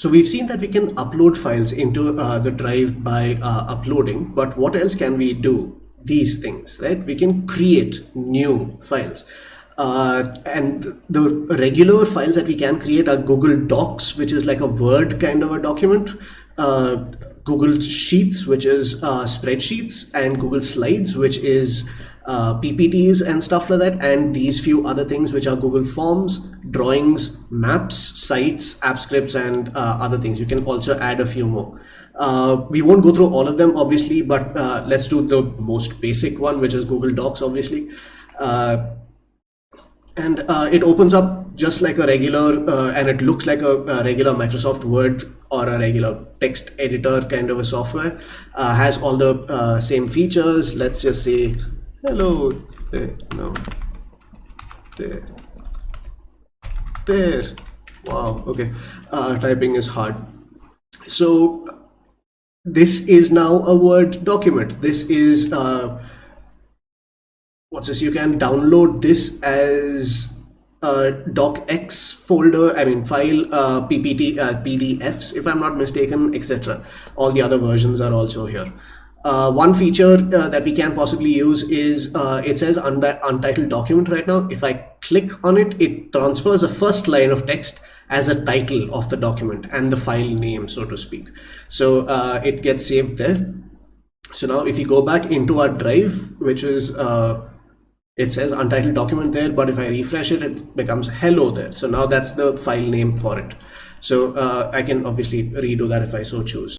So we've seen that we can upload files into the drive by uploading, but what else can we do? These things, right? We can create new files. And the regular files that we can create are Google Docs, which is like a Word kind of a document, Google Sheets, which is spreadsheets, and Google Slides, which is PPTs and stuff like that, and these few other things which are Google Forms, drawings, maps, sites, app scripts, and other things. You can also add a few more. We won't go through all of them, obviously, but let's do the most basic one, which is Google Docs, obviously. And it opens up just like a regular, and it looks like a regular Microsoft Word or a regular text editor kind of a software. Has all the same features. Let's just say hello there. No, there. Wow, okay. Typing is hard. So this is now a Word document. This is what's this? You can download this as a docx folder, I mean file, PPT, PDFs, if I'm not mistaken, etc. All the other versions are also here. One feature that we can possibly use is it says untitled document right now. If I click on it, it transfers the first line of text as a title of the document and the file name, so to speak. So it gets saved there. So now if you go back into our drive, which is it says untitled document there, but if I refresh it, it becomes hello there. So now that's the file name for it. So I can obviously redo that if I so choose.